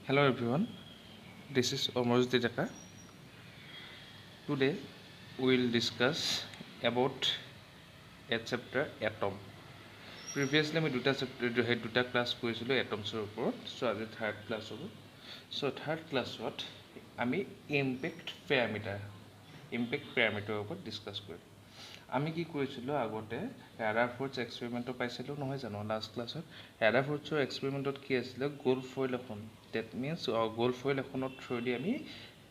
Hello everyone, this is Omrojit Deka. Today we will discuss about a chapter atom. Previously I দুটা class কৰিছিলোঁ এটমছৰ ওপৰত so আজি third class হ'ব so third ক্লাছত আমি impact পেৰামিটাৰৰ ওপৰত ডিছকাছ কৰিম আমি কি কৰিছিলোঁ আগতে ৰাদাৰফৰ্ডছ এক্সপেৰিমেণ্টটো পাইছিলোঁ নহয় জানো লাষ্ট ক্লাছত ৰাদাৰফৰ্ডছৰ এক্সপেৰিমেণ্টত কি আছিলে গোল্ড ফইল এখন ডেট মিনছ গোল্ড ফইল এখনৰ থ্ৰুদি আমি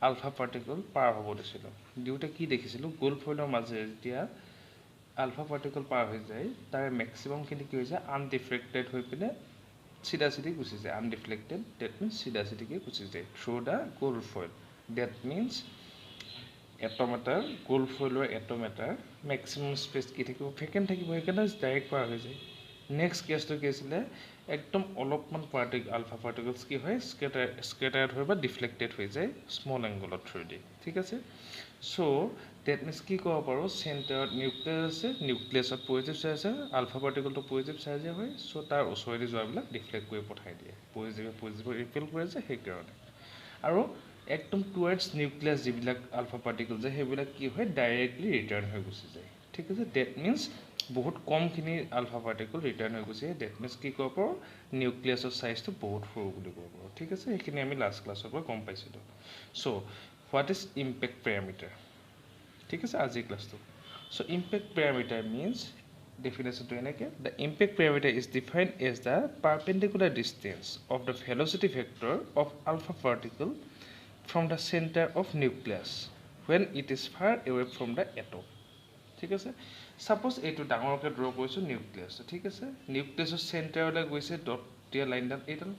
আলফা পাৰ্টিকল পাৰ হ'ব দিছিলোঁ দিওঁতে কি দেখিছিলোঁ গোল্ড ফইলৰ মাজেৰে যেতিয়া আলফা পাৰ্টিকল পাৰ হৈ যায় তাৰ মেক্সিমামখিনি কি হৈ যায় আনডিফ্লেক্টেড হৈ পিনে চিধা চিধি গুচি যায় আনডিফ্লেক্টেড ডেট মিনছ চিধা চিধিকৈ গুচি যায় through the gold foil that means atom এটাৰ গোল্ড ফইলৰ এটম এটাৰ মেক্সিমাম স্পেচ কি থাকিব ভেকেণ্ট থাকিব সেইকাৰণে ডাইৰেক্ট পাৰ হৈ যায় নেক্সট কেছটো কি আছিলে একদম অলপমান আলফা পাৰ্টিকলছ কি হয় স্কেটাৰ্ড হৈ বা ডিফ্লেক্টেড হৈ যায় স্মল এংগলৰ থ্ৰুদি ঠিক আছে চ' ডেট মিনছ কি ক'ব পাৰোঁ চেণ্টাৰত নিউক্লিয়াছ আছে নিউক্লিয়াছত পজিটিভ চাৰ্জ আছে আলফা পাৰ্টিকলটো পজিটিভ চাৰ্জে হয় চ' তাৰ ওচৰেদি যোৱাবিলাক ডিফ্লেক্ট কৰি পঠাই দিয়ে পজিটিভ ৰিপেল কৰে যে সেইকাৰণে আৰু একদম টুৱাৰ্ডছ নিউক্লিয়াছ যিবিলাক আলফা পাৰ্টিকল যে সেইবিলাক কি হয় ডাইৰেক্টলি ৰিটাৰ্ণ হৈ গুচি যায় ঠিক আছে ডেট মিনছ বহুত কমখিনি আলফা পাৰ্টিকল ৰিটাৰ্ণ হৈ গুচি যায় ডেট মিনছ কি ক'ব পাৰোঁ নিউক্লিয়াছৰ চাইজটো বহুত সৰু বুলি ক'ব পাৰোঁ ঠিক আছে সেইখিনি আমি লাষ্ট ক্লাছৰ পৰা গম পাইছিলোঁ so' what is impact parameter ঠিক আছে আজিৰ ক্লাছটো চ' ইম্পেক্ট পেৰামিটাৰ মিনছ ডেফিনেশ্যনটো এনেকৈ the impact parameter is defined as the perpendicular distance of the velocity vector of alpha particle from the center of nucleus when it is far away from the atom ঠিক আছে suppose এইটো ডাঙৰকৈ draw কৰিছোঁ nucleus ঠিক আছে নিউক্লিয়াছৰ চেণ্টাৰলৈ গৈছে dot দিয়া লাইনডাল এইডাল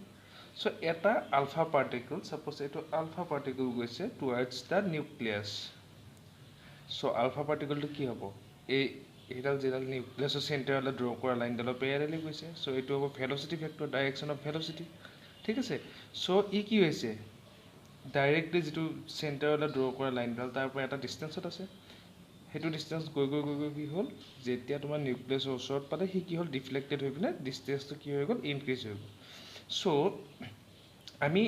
চ' এটা আলফা পাৰ্টিকল সাপোজ এইটো আলফা পাৰ্টিকল গৈছে টুৱাৰ্ডছ দ্য নিউক্লিয়াছ চ' আলফা পাৰ্টিকলটো কি হ'ব এইডাল যিডাল নিউক্লিয়াছৰ চেণ্টাৰলৈ ড্ৰ কৰা লাইনডালৰ পেৰেলেলি গৈছে চ' এইটো হ'ব velocity vector direction of velocity ঠিক আছে চ' ই কি হৈছে ডাইৰেক্টলি যিটো চেণ্টাৰলৈ ড্ৰ কৰা লাইনডাল তাৰ পৰা এটা ডিষ্টেঞ্চত আছে সেইটো ডিষ্টেঞ্চ গৈ কি হ'ল যেতিয়া তোমাৰ নিউক্লিয়াছৰ ওচৰত পালে সি কি হ'ল ডিফ্লেক্টেড হৈ পিনে ডিষ্টেঞ্চটো কি হৈ গ'ল ইনক্ৰিজ হৈ গ'ল চ' আমি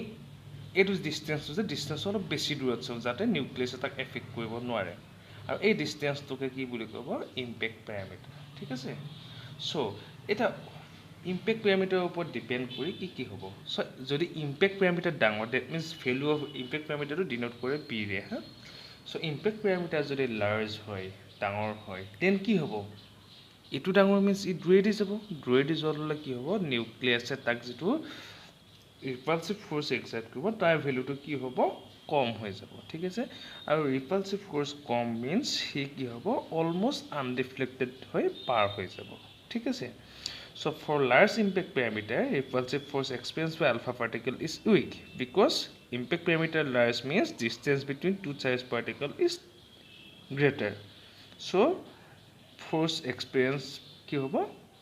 এইটো ডিষ্টেঞ্চটো যে ডিষ্টেঞ্চটো অলপ বেছি দূৰত চাওঁ যাতে নিউক্লিয়াছে তাক এফেক্ট কৰিব নোৱাৰে আৰু এই ডিষ্টেঞ্চটোকে কি বুলি ক'ব ইম্পেক্ট পেৰামিটাৰ ঠিক আছে চ' এতিয়া ইম্পেক্ট পেৰামিটাৰৰ ওপৰত ডিপেণ্ড কৰি কি হ'ব চ' যদি ইম্পেক্ট পেৰামিটাৰ ডাঙৰ that means value of impact পেৰামিটাৰটো ডিন'ট কৰে পিৰে হা চ' ইম্পেক্ট পেৰামিটাৰ যদি লাৰ্জ হয় ডাঙৰ হয় দেন কি হ'ব এইটো ডাঙৰ মিনছ ই দূৰেদি যাব দূৰেদি যোৱাৰ ল'লে কি হ'ব নিউক্লিয়াছে তাক যিটো ৰিপালচিভ ফ'ৰ্চ এক্সাইট কৰিব তাৰ ভেলুটো কি হ'ব কম হৈ যাব ঠিক আছে আৰু ৰিপালচিভ ফ'ৰ্চ কম মিনছ সি কি হ'ব অলমষ্ট আনডিফ্লেক্টেড হৈ পাৰ হৈ যাব ঠিক আছে So for large impact parameter, repulsive force experienced by alpha particle is weak because impact parameter large means distance between two charged particle is greater. So force experience কি হ'ব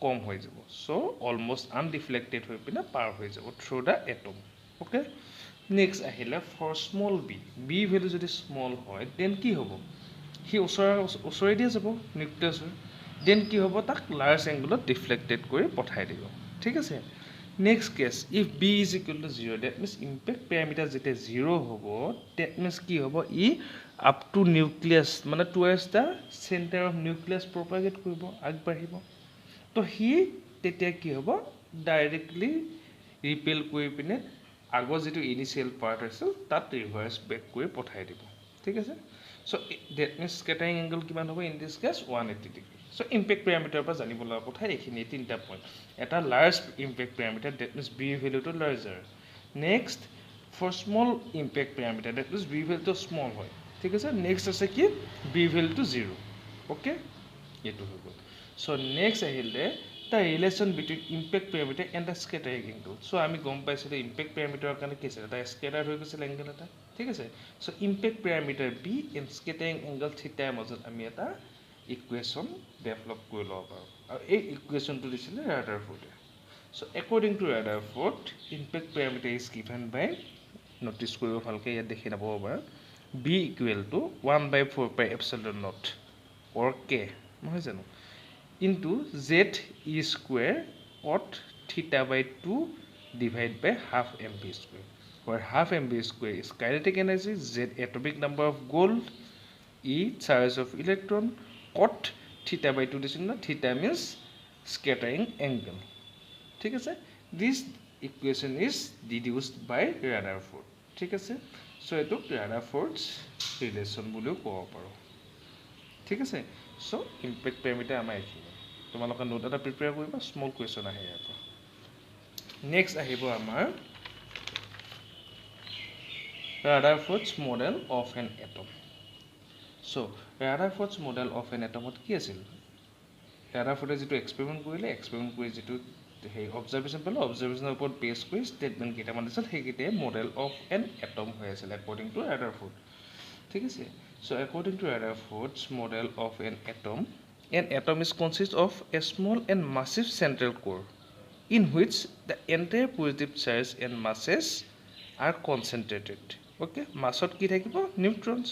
কম হৈ যাব so almost undeflected হৈ পিনে পাৰ হৈ যাব through the atom okay next আহিলে for small b value যদি small হয় then কি হ'ব সি ওচৰেদিয়ে যাব নিউক্লিয়াছৰ দেন কি হ'ব তাক লাৰ্জ এংগলত ডিফ্লেক্টেড কৰি পঠাই দিব ঠিক আছে next case if B is equal to 0 that means impact parameter যেতিয়া 0 হ'ব ডেট মিনছ কি হ'ব ই আপ টু নিউক্লিয়াছ মানে towards the centre of nucleus propagate কৰিব আগবাঢ়িব তো সি তেতিয়া কি হ'ব ডাইৰেক্টলি ৰিপেল কৰি পিনে আগৰ যিটো ইনিচিয়েল পাৰ্ট আছিল তাত ৰিভাৰ্ছ বেক কৰি পঠাই দিব ঠিক আছে so' that means scattering angle কিমান হ'ব in this case 180 degree so' impact পেৰামিটাৰৰ পৰা জানিব লগা কথা এইখিনি তিনিটা পইণ্ট এটা large impact parameter that means B ভেলুটো larger next for small impact parameter that means B ভেলুটো স্মল হয় ঠিক আছে নেক্সট আছে কি বি ভেলুটো 0 অ'কে এইটো হৈ গ'ল চ' নেক্সট আহিলে the relation between impact parameter and the scattering angle so' আমি গম পাইছিলোঁ ইম্পেক্ট পেৰামিটাৰৰ কাৰণে কি আছিলে এটা স্কেটাৰ হৈ গৈছিল এংগল এটা ঠিক আছে so' impact parameter B and scattering angle থিটাৰ মাজত আমি এটা ইকুৱেশ্যন ডেভেলপ কৰি ল'ব পাৰোঁ আৰু এই ইকুৱেশ্যনটো দিছিলে ৰাদাৰফৰ্ডে so' according to Rutherford impact parameter is given by notice কৰিব ভালকৈ ইয়াত দেখি নাপাব পাৰা B equal to 1/4πε0 or K নহয় জানো into Z E square cot theta by 2 divide by half M V square where half mv square is kinetic energy, z atomic number of gold, e charge of electron, cot theta by 2 দিছিল না, theta means scattering angle, ঠিক আছে। this equation is deduced by Rutherford, ঠিক আছে। so এটো Rutherford's relation বুলিও ক'ব পাৰো, ঠিক আছে। so impact parameter আমাৰ এইখিনি, তোমালোকে নোট এটা প্ৰিপেয়াৰ কৰিবা, স্মল কুৱেশ্যন আহে ইয়াৰ পৰা। নেক্সট আহিব আমাৰ Rutherford's model of an atom. so Rutherford's model of an atom কি আছিল? Rutherford যেটো এক্সপেৰিমেন্ট কৰিলে, এক্সপেৰিমেন্ট কৰি যেটো সেই অবজাৰভেশ্যন পালে, অবজাৰভেশ্যনৰ ওপৰত বেছ কৰি ষ্টেটমেন্ট কেইটামান দিছিল, সেইকেইটাই মডেল অফ এন এটম হৈ আছিল according to Rutherford, ঠিক আছে। so according to Rutherford's model of an atom is consist of a small and massive central core in which the entire positive charge and masses are concentrated. okay, massot কি থাকিব? neutrons.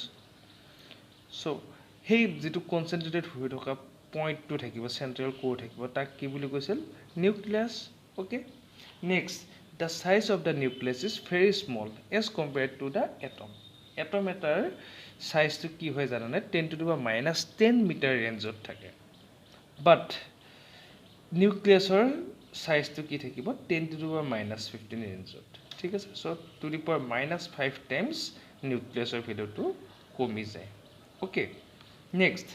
so সেই যেটো কনসেন্ট্ৰেটেড হৈ থকা পইণ্টটো থাকিব, central কোৰ থাকিব, তাক কি বুলি কৈছিল? Nucleus. Okay, next the size of the nucleus is very small as compared to the atom. Atom এটাৰ সাইজটো কি হয় জানানে? 10⁻10 মিটাৰ ৰেঞ্জত থাকে, বাট নিউক্লিয়াছৰ সাইজটো কি থাকিব? 10⁻15 ৰেঞ্জত, ঠিক আছে। চ' 10⁻5 টাইমছ নিউক্লিয়াছৰ ভেলুটো কমি যায়। okay, next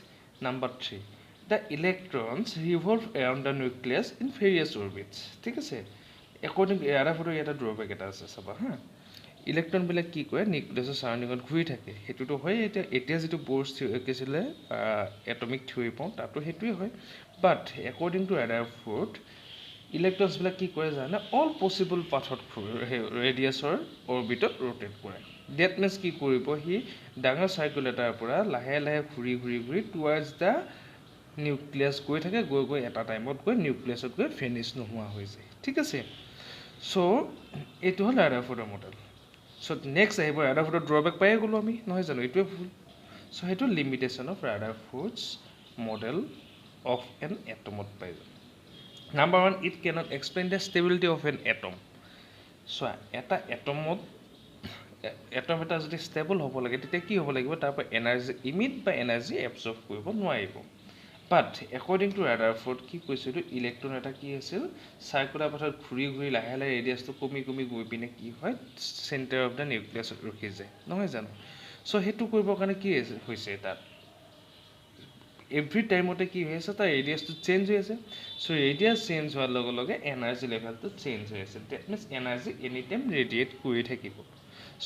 number 3, the electrons revolve around the nucleus in various orbits, ঠিক আছে। according to Rutherford এটা ড্ৰবেক এটা আছে চাবা হা, ইলেক্ট্ৰন বিলাক কি কৰে? নিউক্লিয়াছৰ সাৰাউণ্ডিঙত ঘূৰি থাকে, সেইটোতো হয়। এতিয়া যেটো ব'ৰ্ছ কি আছিলে এটমিক থিয়ৰী পাওঁ, তাতো সেইটোৱে হয়। বাট according to Rutherford ইলেক্ট্ৰনছ বিলাক কি কৰে জানে? অল পচিবল পাথত ৰেডিয়াছৰ অৰ্বিটত ৰোটেট কৰে। ডেট মিনছ কি কৰিব? সি ডাঙৰ চাৰ্কুল এটাৰ পৰা লাহে লাহে ঘূৰি ঘূৰি ঘূৰি টুৱাৰ্ডছ দ্য নিউক্লিয়াছ গৈ থাকে, গৈ গৈ এটা টাইমত গৈ নিউক্লিয়াছত গৈ ফিনিছ নোহোৱা হৈ যায়, ঠিক আছে। চ' এইটো হ'ল ৰাদাৰফৰ্ডৰ মডেল। চ' নেক্সট আহিব ৰাদাৰফৰ্ডৰ ড্ৰবেক পায়ে গ'লোঁ আমি, নহয় জানো? এইটোৱে ভুল। চ' সেইটো limitation of Rutherford's model of an এটমত পাই যাম। Number 1, it cannot explain the stability of an atom. চোৱা, এটা এটমত এটম এটা যদি ষ্টেবল হ'ব লাগে, তেতিয়া কি হ'ব লাগিব? তাৰ পৰা এনাৰ্জি ইমিট বা এনাৰ্জি এবজৰ্ব কৰিব নোৱাৰিব। বাট একৰ্ডিং টু ৰাদাৰফৰ্ড কি কৈছিল? ইলেক্ট্ৰন এটা কি আছিল? চাৰ্কুলাৰ পাথত ঘূৰি ঘূৰি লাহে লাহে ৰেডিয়াছটো কমি কমি গৈ পিনে কি হয়? চেণ্টাৰ অফ দ্য নিউক্লিয়াছত ৰখি যায়, নহয় জানো? চ' সেইটো কৰিবৰ কাৰণে কি হৈছে? তাত এভৰি টাইমতে কি হৈ আছে? তাৰ ৰেডিয়াছটো চেঞ্জ হৈ আছে। চ' ৰেডিয়াছ চেঞ্জ হোৱাৰ লগে লগে এনাৰ্জি লেভেলটো চেঞ্জ হৈ আছে। That means energy any time radiate কৰি থাকিব।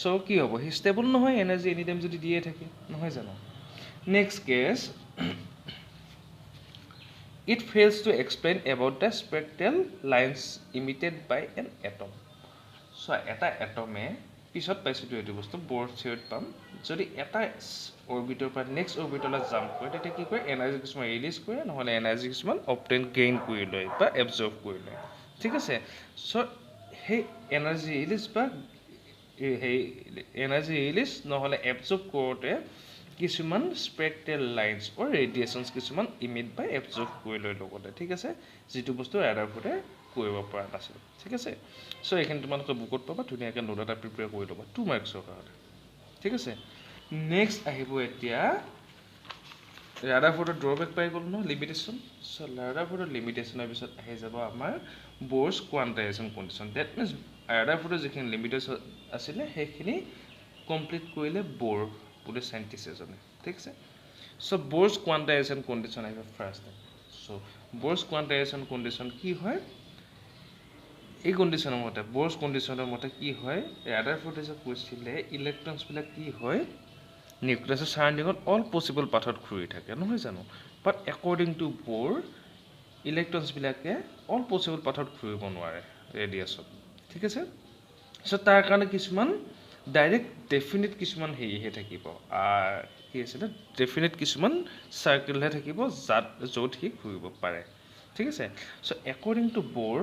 চ' কি হ'ব? সি ষ্টেবল নহয়, এনাৰ্জি এনি টাইম যদি দিয়ে থাকে, নহয় জানো? Next case, it fails to explain about the spectral lines emitted by an atom. So এটা এটমে পিছত পাইছিলোঁ এইটো বস্তু ব'ৰ থিয়ৰীত পাম, যদি এটা অৰ্বিটৰ পৰা নেক্সট অৰ্বিটলৈ জাম্প কৰে, তেতিয়া কি কৰে? এনাৰ্জি কিছুমান ৰিলিজ কৰে, নহ'লে এনাৰ্জি কিছুমান অবটেইন গেইন কৰি লয় বা এবজৰ্ভ কৰি লয়, ঠিক আছে। চ' সেই এনাৰ্জি ৰিলিজ বা সেই এনাৰ্জি ৰিলিজ নহ'লে এবজৰ্ভ কৰোঁতে কিছুমান স্পেক্ট্ৰেল লাইন্স অৰ ৰেডিয়েশ্যনছ কিছুমান ইমিট বা এবজৰ্ভ কৰি লয় লগতে, ঠিক আছে, যিটো বস্তু ৰাদাৰফৰ্ডে কৰিব পৰা নাছিল, ঠিক আছে। চ' এইখিনি তোমালোকে বুকত পাবা, ধুনীয়াকৈ নোট এটা প্ৰিপেয়াৰ কৰি ল'বা 2 মাৰ্কছৰ কাৰণে, ঠিক আছে। নেক্সট আহিব এতিয়া ৰাদাৰফৰ্ডৰ ড্ৰবেক পাই গ'ল ন, লিমিটেশ্যন। চ' ৰাদাৰফৰ্ডৰ লিমিটেশ্যনৰ পিছত আহি যাব আমাৰ Bourse quantization condition. That means ৰাদাৰফৰ্ডৰ যিখিনি লিমিটেশ্যন আছিলে সেইখিনি কমপ্লিট কৰিলে ব'ৰ বুলি সাইণ্টিষ্ট এজনে, ঠিক আছে। চ' ব'ৰ্ছ কোৱাণ্টাইজেশ্যন কণ্ডিশ্যন আহিব ফাৰ্ষ্ট। চ' ব'ৰ্ছ কোৱাণ্টাইজেশ্যন কণ্ডিশ্যন কি হয়? এই কণ্ডিশ্যনৰ মতে, ব'ৰ্ছ কণ্ডিশ্যনৰ মতে কি হয়? ৰাদাৰফৰ্ডে যে কৈছিলে ইলেক্ট্ৰনছবিলাক কি হয়? নিউক্লিয়াছৰ চাৰাউণ্ডিঙত অল পচিবল পাথত ঘূৰি থাকে, নহয় জানো? বাট একৰ্ডিং টু ব'ৰ ইলেক্ট্ৰনছবিলাকে অল পচিবল পাথত ঘূৰিব নোৱাৰে ৰেডিয়াছত, ঠিক আছে। চ' তাৰ কাৰণে কিছুমান ডাইৰেক্ট ডেফিনিট কিছুমান হেৰিহে থাকিব, কি আছিলে? ডেফিনিট কিছুমান চাৰ্কেলহে থাকিব য'ত সি ঘূৰিব পাৰে, ঠিক আছে। চ' একৰ্ডিং টু ব'ৰ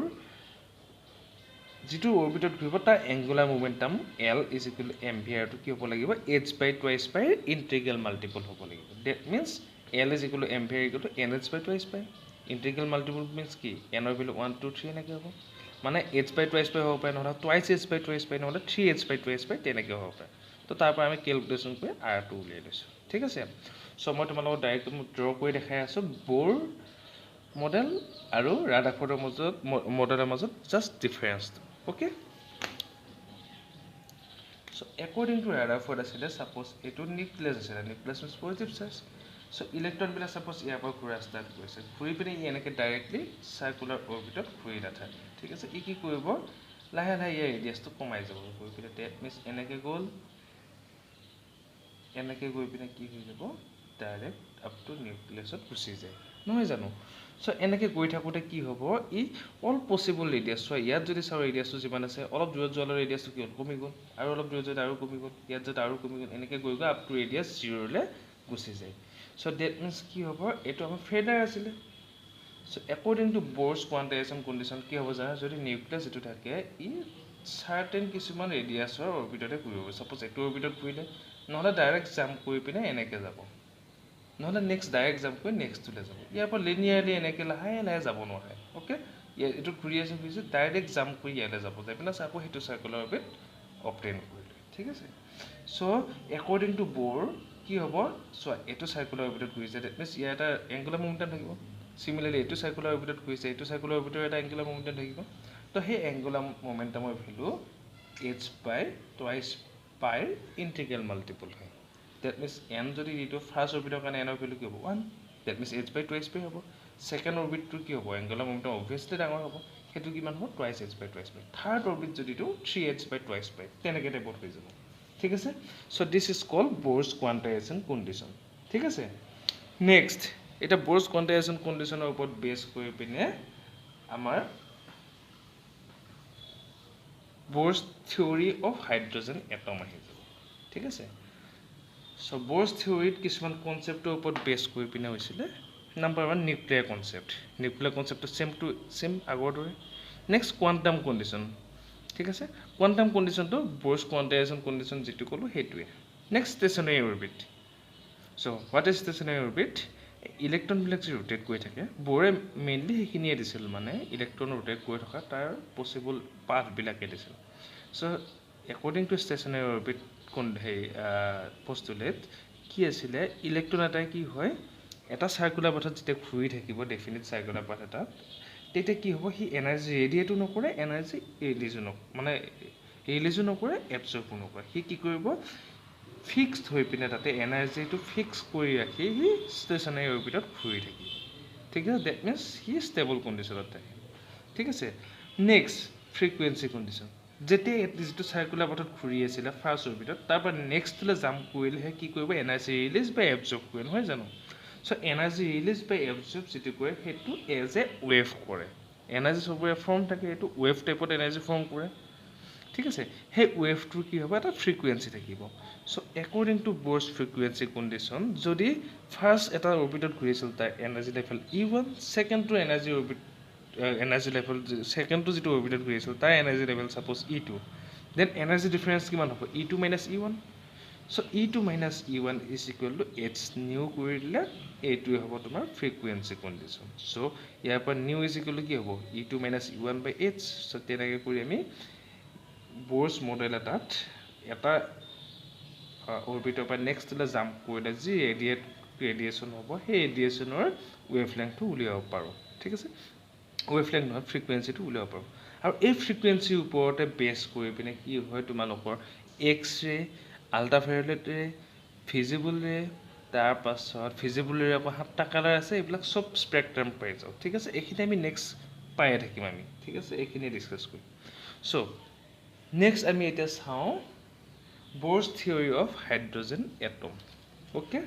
যিটো অৰ্বিটত ঘূৰিব তাৰ angular মোমেণ্টাম L is equal two mv, আৰটো কি হ'ব লাগিব? h/2 ইণ্টিগ্ৰেল মাল্টিপল হ'ব লাগিব। That means L is equal two mv equal to nh/2 integral multiple means কি? n ৰ ভেলু 1 2 3 এনেকৈ হ'ব। মানে h/2 হ'ব পাৰে, নহ'লে টুৱাইচ h/2 নহ'লে 3h/2 তেনেকৈ হ'ব পাৰে। তো তাৰ পৰা আমি কেলকুলেশ্যন কৰি আৰটো উলিয়াই লৈছোঁ। ঠিক আছে, চ' মই তোমালোকক ডাইৰেক্ট ড্ৰ কৰি দেখাই আছোঁ বৰ মডেল আৰু ৰাদাৰফৰ্ডৰ মডেলৰ মাজত জাষ্ট ডিফাৰেঞ্চটো। Okay, so' according to Rutherford আছিলে ছাপ'জ এইটো নিউক্লিয়াছ আছিলে, nucleus means positive charge. So' ইলেক্ট্ৰনবিলাক ছাপ'জ ইয়াৰ পৰা ঘূৰা ষ্টাৰ্ট কৰিছে, ঘূৰি পিনে ই এনেকৈ ডাইৰেক্টলি চাৰ্কুলাৰ অৰ্বিটত ঘূৰি নাথাকে। ঠিক আছে, ই কি কৰিব লাহে লাহে ইয়াৰ ৰেডিয়াছটো কমাই যাব, গৈ পিনে ডেট মিনছ এনেকৈ গ'ল, এনেকৈ গৈ পিনে কি হৈ যাব ডাইৰেক্ট আপ টু নিউক্লিয়াছত গুচি যায়, নহয় জানো? চ' এনেকৈ গৈ থাকোঁতে কি হ'ব, ই অল পচিবল ৰেডিয়াছ, চ' ইয়াত যদি চাওঁ ৰেডিয়াছটো যিমান আছে, অলপ দূৰত যোৱালৈ ৰেডিয়াছটো কি হ'ল কমি গ'ল, আৰু অলপ দূৰত যদি আৰু কমি গ'ল, ইয়াত যদি আৰু কমি গ'ল, এনেকৈ গৈ গৈ আপ টু ৰেডিয়াছ 0লৈ গুচি যায়। চ' ডেট মিনছ কি হ'ব, এইটো আমাৰ ফেডাৰ আছিলে। চ' according to Bourse quantization condition কি হ'ব জানা, যদি নিউক্লিয়াছ যিটো থাকে ই চাৰ্টেন কিছুমান ৰেডিয়াছৰ অৰ্বিটতে ঘূৰিব, ছাপ'জ এইটো অৰ্বিটত ঘূৰিলে, নহ'লে ডাইৰেক্ট জাম্প কৰি পিনে এনেকৈ যাব, নহ'লে নেক্সট ডাইৰেক্ট জাম্প কৰি নেক্সটটোলৈ যাব। ইয়াৰ পৰা লিনিয়াৰলি এনেকৈ লাহে লাহে যাব নোৱাৰে। অ'কে, এইটো ঘূৰি আছে ডাইৰেক্ট জাম্প কৰি ইয়ালৈ যাব, যাই পিনে আকৌ সেইটো চাৰ্কুলাৰ অৰ্বিট অবটেইন কৰিলে। ঠিক আছে, চ' একৰ্ডিং টু ব'ৰ কি হ'ব, চোৱা এইটো চাৰ্কুলাৰ অৰ্বিটত ঘূৰিছে, ডেট মিনছ ইয়াৰ এটা এংগুলাৰ মোমেণ্টাম থাকিব। চিমিলাৰলি এইটো চাৰ্কুলাৰ অৰ্বিটত ঘূৰিছে, এইটো চাৰ্কুলাৰ অৰ্বিটৰ এটা এংগুলাৰ মোমেণ্টাম থাকিব। তো সেই এংগুলাৰ মোমেণ্টামৰ ভেলু h/2πৰ ইণ্টিগ্ৰেল মাল্টিপল হয়। ডেট মিনছ এন যদি এইটো ফাৰ্ষ্ট অৰ্বিটৰ কাৰণে এনৰ ভেলু কি হ'ব 1, ডেট মিনছ h/2 হ'ব। ছেকেণ্ড অৰ্বিটটো কি হ'ব, এংগুলাৰ মোমেণ্টাম অবভিয়াছলি ডাঙৰ হ'ব, সেইটো কিমান হ'ব twice h/2। Third orbit যদিটো 3h/2 তেনেকৈ টাইপত হৈ যাব। ঠিক আছে, so' this is called Bohr's quantization condition. ঠিক আছে, নেক্সট এতিয়া ব'ৰ্ছ কোৱাণ্টাইজেশ্যন কণ্ডিশ্যনৰ ওপৰত বেছ কৰি পিনে আমাৰ Bourse theory of hydrogen atom আহি যাব। ঠিক আছে, চ' ব'ৰ্ছ থিয়ৰীত কিছুমান কনচেপ্টৰ ওপৰত বেছ কৰি পিনে হৈছিলে। নাম্বাৰ 1 নিউক্লিয়াৰ কনচেপ্ট, নিউক্লিয়াৰ কনচেপ্টটো ছেম আগৰ দৰে। Next quantum condition. ঠিক আছে, কোৱাণ্টাম কণ্ডিশ্যনটো ব'ৰ্ছ কোৱাণ্টাইজেশ্যন কণ্ডিশ্যন যিটো ক'লোঁ সেইটোৱে। Next stationary orbit. So' what is stationary orbit, ইলেক্ট্ৰনবিলাক যে ৰোটেট কৰি থাকে, ব'ৰে মেইনলি সেইখিনিয়ে দিছিল, মানে ইলেক্ট্ৰন ৰোটেট কৰি থকা তাৰ পচিবল পাথবিলাকে দিছিল। চ' একৰ্ডিং টু ষ্টেচনাৰী অৰ্বিট পষ্টুলেট কি আছিলে, ইলেক্ট্ৰন এটাই কি হয় এটা চাৰ্কুলাৰ পাথত যেতিয়া ঘূৰি থাকিব, ডেফিনিট চাৰ্কুলাৰ পাথ এটাত, তেতিয়া কি হ'ব, সি এনাৰ্জি ৰেডিয়েটো নকৰে, এনাৰ্জি ৰিলিজো নকৰে, এবজৰ্বো নকৰে। সি কি কৰিব, ফিক্সড হৈ পিনে তাতে এনাৰ্জিটো ফিক্স কৰি ৰাখি সি ষ্টেচনাৰী অৰ্বিটত ঘূৰি থাকিব। ঠিক আছে, ডেট মিনছ সি ষ্টেবল কণ্ডিশ্যনত থাকে। ঠিক আছে, নেক্সট ফ্ৰিকুৱেঞ্চি কণ্ডিশ্যন। যেতিয়া যিটো চাৰ্কুলাৰ পাথত ঘূৰি আছিলে ফাৰ্ষ্ট অৰ্বিটত, তাৰ পৰা নেক্সটলৈ জাম্প কৰিলেহে কি কৰিব, এনাৰ্জি ৰিলিজ বা এবজৰ্ব কৰে, নহয় জানো? চ' এনাৰ্জি ৰিলিজ বা এবজৰ্ব যিটো কৰে সেইটো এজ এ ৱেভ কৰে। এনাৰ্জি চবৰে ফৰ্ম থাকে, এইটো ৱেভ টাইপত এনাৰ্জি ফৰ্ম কৰে। ঠিক আছে, সেই ৱেভটোৰ কি হ'ব, এটা ফ্ৰিকুৱেঞ্চি থাকিব। So' according to Bohr's frequency condition, যদি ফাৰ্ষ্ট এটা অৰ্বিটত ঘূৰিছিল তাৰ এনাৰ্জি লেভেল E1, ছেকেণ্ডটো এনাৰ্জি লেভেল ছেকেণ্ডটো যিটো অৰ্বিটত ঘূৰিছিল তাৰ energy level suppose E2, then energy difference কিমান হ'ব, E2 minus E1। So' E2 minus E1 is equal to h nu কৰি দিলে এইটোৱে হ'ব তোমাৰ ফ্ৰিকুৱেঞ্চি কণ্ডিশ্যন। চ' ইয়াৰ পৰা নিউ ইজ ইকুৱেল টু কি হ'ব, E2 মাইনাছ E1 বাই h। চ' তেনেকৈ কৰি আমি ব'ৰ্ছ মডেল এটাত এটা অৰ্বিটৰ পৰা নেক্সটলৈ জাম্প কৰিলে যি ৰেডিয়েশ্যন হ'ব, সেই ৰেডিয়েশ্যনৰ ৱেভ লেংথটো উলিয়াব পাৰোঁ। ঠিক আছে, ৱেভ লেংথ নহয়, ফ্ৰিকুৱেঞ্চিটো উলিয়াব পাৰোঁ। আৰু এই ফ্ৰিকুৱেঞ্চিৰ ওপৰতে বেছ কৰি পিনে কি হয়, তোমালোকৰ এক্স ৰে, আল্ট্ৰাভায়লেট ৰে, ভিজিবল ৰে, তাৰপাছত ভিজিবল ৰে আকৌ 7টা কালাৰ আছে, এইবিলাক চব স্পেক্ট্ৰাম পাই যাওঁ। ঠিক আছে, এইখিনি আমি নেক্সট পায়ে থাকিম আমি। ঠিক আছে, এইখিনি ডিছকাছ কৰিম। চ' নেক্সট আমি এতিয়া চাওঁ Bohr's theory of hydrogen atom. Okay,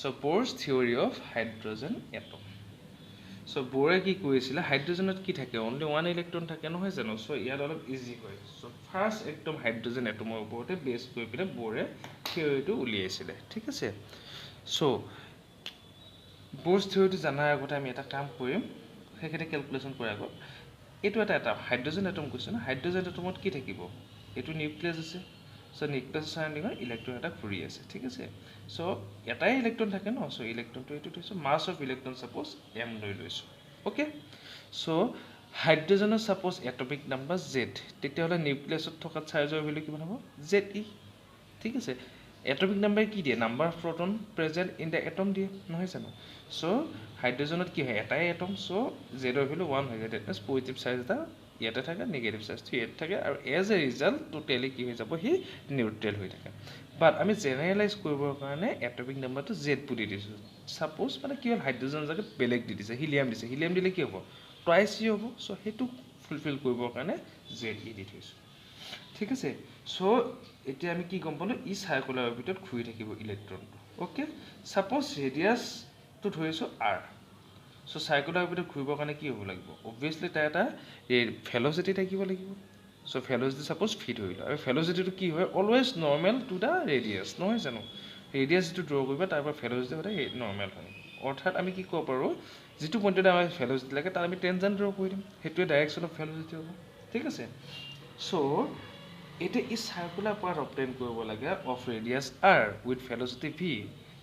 so' Bohr's theory of hydrogen atom. So' ব'ৰে কি কৰিছিলে, হাইড্ৰজেনত কি থাকে, অনলি 1 ইলেক্ট্ৰন থাকে, নহয় জানো? চ' ইয়াত অলপ ইজি হয়। চ' ফাৰ্ষ্ট একদম হাইড্ৰজেন এটমৰ ওপৰতে বেছ কৰি পিনে ব'ৰে থিয়ৰীটো উলিয়াইছিলে। ঠিক আছে, চ' ব'ৰ্ছ থিয়ৰীটো জনাৰ আগতে আমি এটা কাম কৰিম, সেইখিনি কেলকুলেশ্যন কৰাৰ আগত এইটো এটা হাইড্ৰজেন এটম কৈছে ন, হাইড্ৰজেন এটমত কি থাকিব, এইটো নিউক্লিয়াছ আছে। চ' নিউক্লিয়াছ চাৰাউণ্ডিঙত ইলেক্ট্ৰন এটা ঘূৰি আছে। ঠিক আছে, চ' এটাই ইলেক্ট্ৰন থাকে ন, চ' ইলেক্ট্ৰনটো এইটো থৈছোঁ, মাছ অফ ইলেক্ট্ৰন ছাপ'জ m লৈ লৈছোঁ। অ'কে, চ' হাইড্ৰজেনৰ সাপোজ এটমিক নাম্বাৰ Z তেতিয়াহ'লে নিউক্লিয়াছত থকা চাৰ্জৰ ভ্যালু কিমান হ'ব Ze ঠিক আছে এটমিক নাম্বাৰ কি দিয়ে number of proton present in the atom দিয়ে নহয় জানো সো হাইড্ৰজেনত কি হয় এটাই এটম সো Z ৰ ভ্যালু 1 হৈ যায় দ্যাট মিন্স পজিটিভ চাৰ্জ এটা ইয়াতে থাকে নেগেটিভ চাৰ্জটো ইয়াত থাকে আৰু এজ এ ৰিজাল্ট টোটেলি কি হৈ যাব হি নিউট্ৰেল হৈ থাকে বাট আমি জেনাৰেলাইজ কৰিবৰ কাৰণে এটমিক নাম্বাৰটো Z বুলি দিছো সাপোজ মানে কি হ'ল হাইড্ৰজেনৰ জাগাত বেলেগ দি দিছে হিলিয়াম দিলে কি হ'ব টুৱাইচ ই হ'ব সো হেতু ফুলফিল কৰিবৰ কাৰণে Z দি থৈছো ঠিক আছে সো এতিয়া আমি কি গম পালো ই সাৰ্কুলাৰ অৰবিটত ঘূৰি থাকিব ইলেক্ট্ৰনটো ওকে সাপোজ ৰেডিয়াস তো ধৰিছো r সো সাৰ্কুলাৰ অৰবিটত ঘূৰিবৰ কাৰণে কি হ'ব লাগিব obviously তাৰ এটা ভেলোচিটি থাকিব লাগিব সো ভেলোচিটি সাপোজ v ধৰিলো আৰু ভেলোচিটিটো কি হয় অলৱেজ নৰ্মেল টু দা ৰেডিয়াস নহয় জানো ৰেডিয়াস যেটো ড্ৰ কৰিবা তাৰ পৰা ভেলোচিটি হয় নৰ্মেল হয় অৰ্থাৎ আমি কি ক'ব পাৰো যেটো পইণ্টত আমাৰ ভেলোচিটি লাগে তাৰ আমি টেনজেন্ট ড্ৰ কৰি দিম হেতুৱে ডাইৰেকশন অফ ভেলোচিটি হ'ব ঠিক আছে সো এটা ই সাৰ্কুলাৰ পাথ অবটেইন কৰিব লাগে of ৰেডিয়াস r with velocity v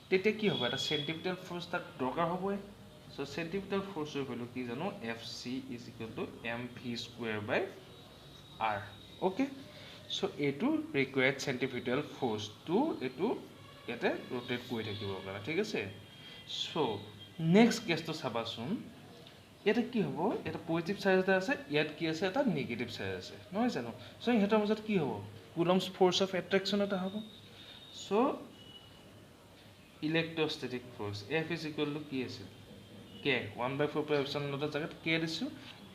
তেতিয়া কি হ'ব এটা সেন্ট্ৰিপিটাল ফোৰ্স তাক দৰকাৰ হ'বই সো সেন্ট্ৰিপিটাল ফোৰ্সৰ ভ্যালু কি জানো fc mv²/r ওকে সো এটো ৰিকুৱাৰ্ড সেন্ট্ৰিপিটাল ফোৰ্স টু এটো ইয়াতে ৰোটেট কৰি থাকিব কাৰণে ঠিক আছে সো নেক্সট কেছটো চাবাচোন এটা কি হ'ব এটা পজিটিভ চাৰ্জ এটা আছে ইয়াত কি আছে এটা নেগেটিভ চাৰ্জ আছে নহয় জানো সো ইহঁতৰ মাজত কি হ'ব কুলম্বস ফোৰ্স অফ এট্ৰাকচন এটা হ'ব সো ইলেক্ট্ৰোস্ট্যাটিক ফোৰ্স F কি আছে k 1/4 পাই এপসিলন নট জাগাত k দিছো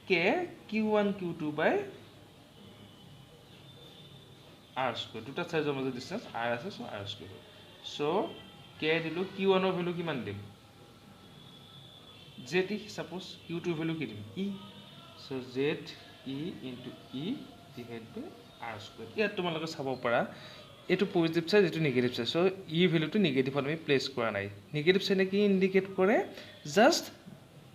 k q1 q2 বাই r স্কয়ার দুটা চাৰ্জৰ মাজত ডিসটেন্স r আছে so r square so k দিলো q1 ৰ ভ্যালু কিমান দিম z suppose q2 value কি দিম e so z e into e divided by r square ইয়াত তোমালোকে চাব পাৰা এটো পজিটিভ চাৰ্জ এটো নেগেটিভ চাৰ্জ সো e ভ্যালুটো নেগেটিভ আমি প্লেস কৰা নাই নেগেটিভ চাইনে কি ইন্ডিকেট কৰে just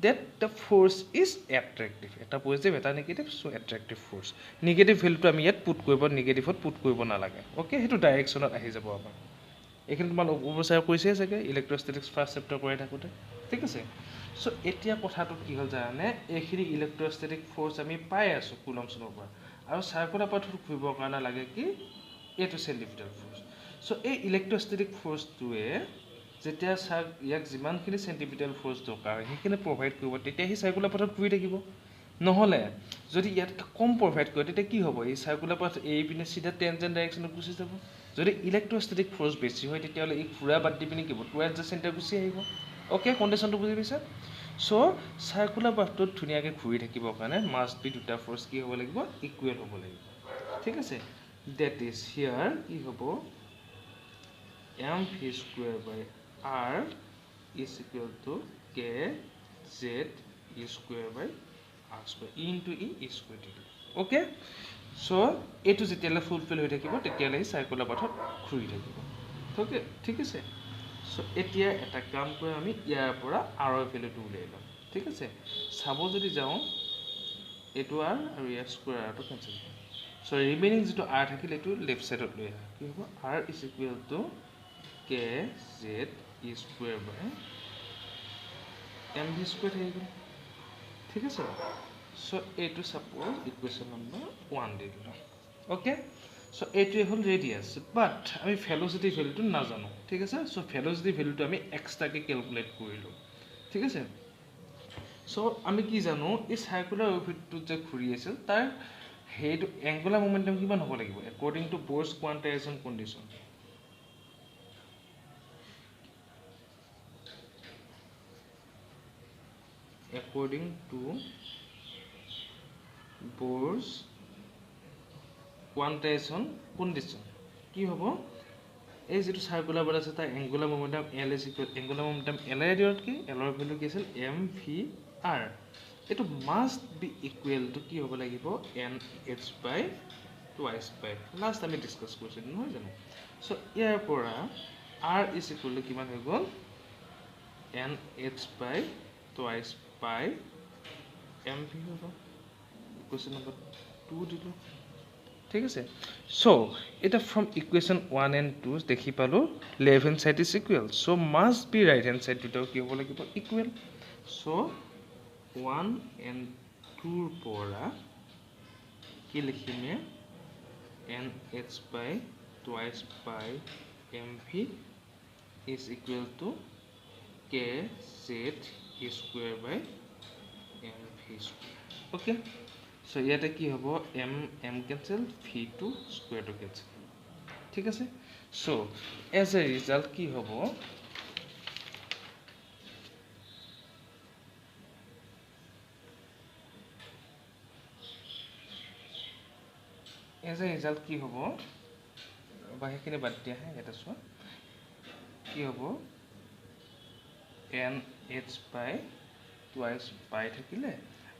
that the force is attractive এটা পজিটিভ এটা negative so attractive force negative ভ্যালুটো আমি ইয়াত পুট কৰিব নেগেটিভত পুট কৰিব না লাগে ওকে হেতু ডাইৰেকশনত আহি যাব আমাৰ এখানে তোমালোক অবচাৰ কৰিছে চাগে ইলেক্ট্ৰোস্ট্যাটিক্স ফাৰ্স্ট চেপ্টাৰ কৰি থাকোতে ঠিক আছে সো এতিয়া কথাটো কি হ'ল জানে এইখিনি ইলেক্ট্ৰোস্ট্যাটিক ফোৰ্স আমি পাই আছো কুলম্বছৰ পৰা আৰু সাৰ্কুলাৰ পাথৰ ঘূৰিবৰ কাৰণে লাগে কি এটো সেন্ট্ৰিপিটাল ফোৰ্স সো এই ইলেক্ট্ৰোস্ট্যাটিক ফোৰ্সটোৱে যেতিয়া ইয়াক যিমানখিনি সেন্ট্ৰিপিটাল ফোৰ্স দৰকাৰ সেইখিনি প্ৰভাইড কৰিব তেতিয়া হি সাৰ্কুলাৰ পাথত ঘূৰি থাকিব নহলে যদি ইয়াত কম প্ৰভাইড কৰে তেতিয়া কি হ'ব এই সাৰ্কুলাৰ পাথ এই পিনে সিধা টেনজেন্ট ডাইৰেকশনত গুচি যাব যদি ইলেক্ট্ৰোস্ট্যাটিক ফোৰ্স বেছি হয় তেতিয়াহলে এই ঘূৰা বাদ দি পিনে কি হ'ব টুৱাৰ্ডছ দ্য সেন্টাৰ গুচি আহিব ওকে কন্ডিশনটো বুজি পাইছা সো সাৰ্কুলাৰ পাথটোত ধুনিয়াকে ঘূৰি থাকিবৰ কাৰণে মাস্ট বি দুটা ফোৰ্স কি হ'ব লাগিব ইকুৱেল হ'ব লাগিব ঠিক আছে দ্যাট ইজ হিয়াৰ কি হ'ব mv²/r is equal to kz² r² e into e square okay so এটো যেতিয়ালে ফুলফিল হৈ থাকিব তেতিয়ালে সাৰ্কুলাৰ পাথত ঘূৰি থাকিব ওকে ঠিক আছে সো এতিয়া এটা কাম কৰি আমি ইয়াৰ পৰা r ৰ ভ্যালুটো উলিয়াই লম ঠিক আছে চাব যদি যাও এটো r আৰু s স্কয়াৰ r টো কেনসেল সো ৰিমেইনিং যেটো r থাকিল এটো লেফট সাইডত লৈ আহা কি হ'ব r is equal to kz²/mv² হৈ গ'ল ঠিক আছে সো এটো সাপোজ ইকুৱেশন নম্বৰ 1 দি দিলো ওকে সো এটো হল ৰেডিয়াস বাট আমি ভেলোচিটি ভ্যালুটো না জানো ঠিক আছে সো ভেলোচিটি ভ্যালুটো আমি এক্সট্ৰাকে ক্যালকুলেট কৰিলো ঠিক আছে সো আমি কি জানো এই সাৰ্কুলাৰ অৰবিটটো যে ঘূৰি আছিল তাৰ হেটো এংগুলাৰ মোমেন্টাম কিমান হ'ব লাগিব according to Bohr's quantization condition according to Bohr's quantization condition কি হ'ব এই যেটো সাৰ্কুলাৰ বাৰ আছে তাৰ angular momentum l is equal angular momentum l এৰ ডিৰত কি l এৰ ভ্যালু কি আছিল mvr এটো মাস্ট বি ইকুৱেল টু কি হ'ব লাগিব nh বাই টুৱাইস বাই লাষ্ট আমি ডিসকাস কৰিছিলো নহয় জানো সো ইয়াৰ পৰা r is equal to কিমান হৈ গ'ল nh বাই টুৱাইস বাই mv হ'ব ইকুৱেশন নম্বৰ 2 দিলো ঠিক আছে সো এটা ফ্রম ইকুয়েশন 1 and 2 দেখি পালো left hand side is equal so must be right hand side দুটো কি হ'ব লাগিব ইকুয়াল সো 1 and 2ৰ পৰা কি লিখিমে nh by twice by mv is equal to kz square by mv square. Okay, so ইয়াতে কি হ'ব m cancel v2 square to cancel. ঠিক আছে, so as a result কি হ'ব কি হ'ব বা সেইখিনি বাদ দিয়া হে এটা চোৱা কি হ'ব nh by twice by থাকিলে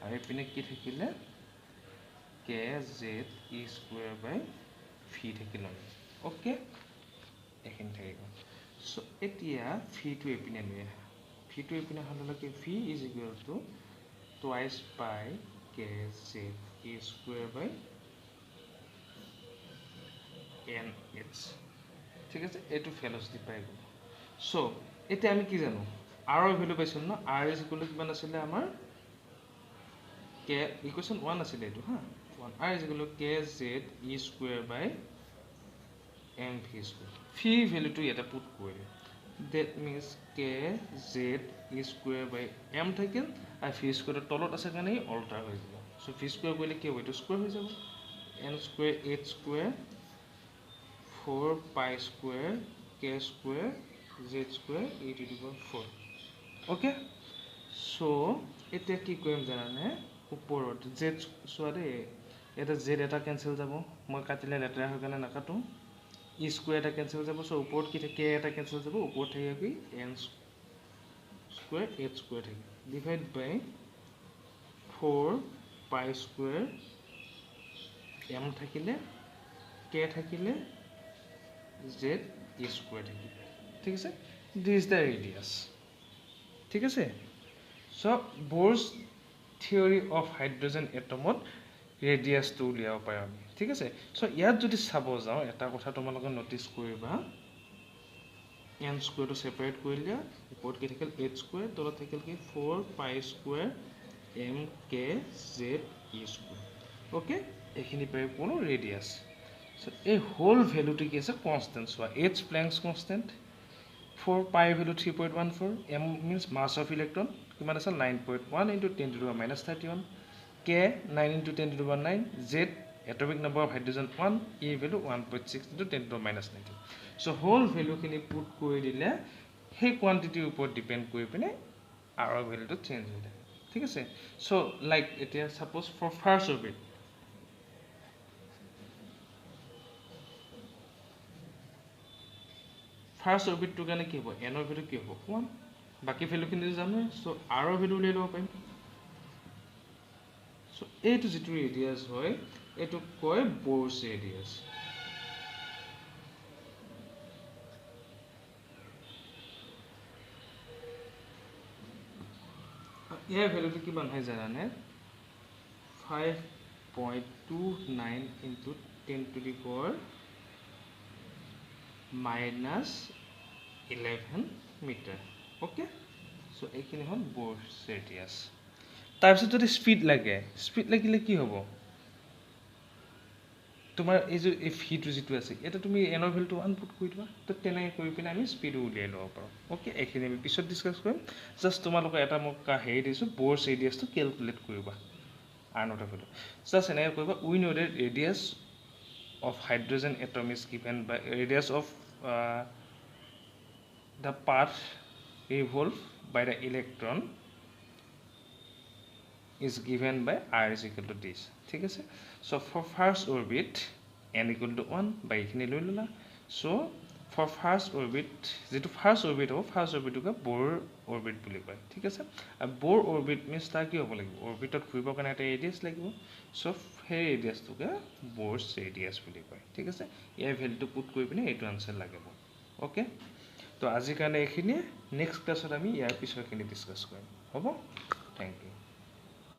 আৰু ইপিনে কি থাকিলে kz square by v থাকিলে ওকে এইখিনি থাকিব সো এতিয়া v2 এপিনে লৈ আহা v2 এপিনে হলে কি v is equal to twice by kz square by nh ঠিক আছে এটো ভেলোসিটি পাই গ'ল সো এতিয়া আমি কি জানো r এর ভ্যালু পাইছো না r is equal to কিমান আছিল আমাৰ k ইকুয়েশন 1 আছিল এটো হা 1 r is equal to kz square by mv square phi value to এটা পুট কৰিলে that means kz square by m থাকিল আৰু phi square তলত আছে কাৰণে অল্টাৰ হৈ যাব সো phi square কৰিলে কি হ'ব এটো স্কয়াৰ হৈ যাব n square h square 4 pi square k square z square e to the power 4 okay so এটা কি কৰিম জানানে ওপৰত z সোয়াৰে এটা z এটা ক্যান্সেল যাব মই কাটিলে লেটাৰ হৈ গনে নাকাটো e square এটা ক্যান্সেল যাব সো ওপৰত কি থাকে k এটা ক্যান্সেল যাব ওপৰত থাকে কি n square h square থাকে ডিভাইড বাই 4 pi square m থাকিলে k থাকিলে z square থাকিলে ঠিক আছে this is the radius ঠিক আছে so Bohr's theory of hydrogen atomত radius to উলিয়াব পাই আমি ঠিক আছে so ইয়াত যদি চাব যাও এটা কথা তোমালোকে নোটিস কৰিবা n square to separate কৰিলে ওপৰত কি থাকিল h square তলত থাকিল কি 4 pi square m k z square okay এখিনি পাই কোনো radius so a whole value to is a constant so h Planck's constant 4 pi value 3.14 m means mass of electron কিমান আছে 9.1 into 10 to the power minus 31 k 9 into 10 to the power 9 z atomic number of hydrogen 1 e value 1.6 into 10 to the power minus 19 so whole value খিনি put কৰি দিলে সেই কোয়ান্টিটিৰ ওপৰত depend কৰি পিনে r value to change হৈ যায় ঠিক আছে so like এতিয়া suppose for first orbit First orbit to gane ki hobo n or value ki hobo 1 baki value kini jano so r or value le lo paim so a to z radius hoy eto koy Bohr's radius year value to কিমান হয় জানানে 5.29 into 10 to the power minus 11 meter okay so এইখিনি হল Bohr's radius তাৰপিছত যদি speed লাগিলে কি হ'ব তোমাৰ এই যে v2 যেটো আছে এটা তুমি n অৰ ভ্যালু 1 পুট কৰি দিবা তো তেনে কৰি পিনে আমি স্পিড উলিয়াই লব পাৰো ওকে এইখিনি আমি পিছত ডিসকাস কৰিম জাস্ট তোমালোকে এটা মোক হেৰি দিছো Bohr's radius to ক্যালকুলেট কৰিবা r নট ভ্যালু জাস্ট এনে কৰিবা we know that radius of hydrogen atom is given by radius of the path revolved by the electron is given by r is equal to this ঠিক আছে so for first orbit n equal to 1 by এখিনি লৈ ললা so for first orbit যেটো first orbit হ'ব first orbit ক Bohr orbit বুলি কয় ঠিক আছে আৰু Bohr orbit means তা কি হ'ব লাগিব orbitত ঘূৰিব কাৰণে এটা radius লাগিব so সেই radius টোকে Bohr's radius বুলি কয় ঠিক আছে এই ভ্যালুটো পুট কৰি পিনে এইটো আনসাৰ লাগিব ওকে তো আজিৰ কাৰণে এখিনি নেক্সট ক্লাছত আমি ইয়াৰ পিছৰখিনি ডিসকাস কৰিম হ'ব থ্যাংক ইউ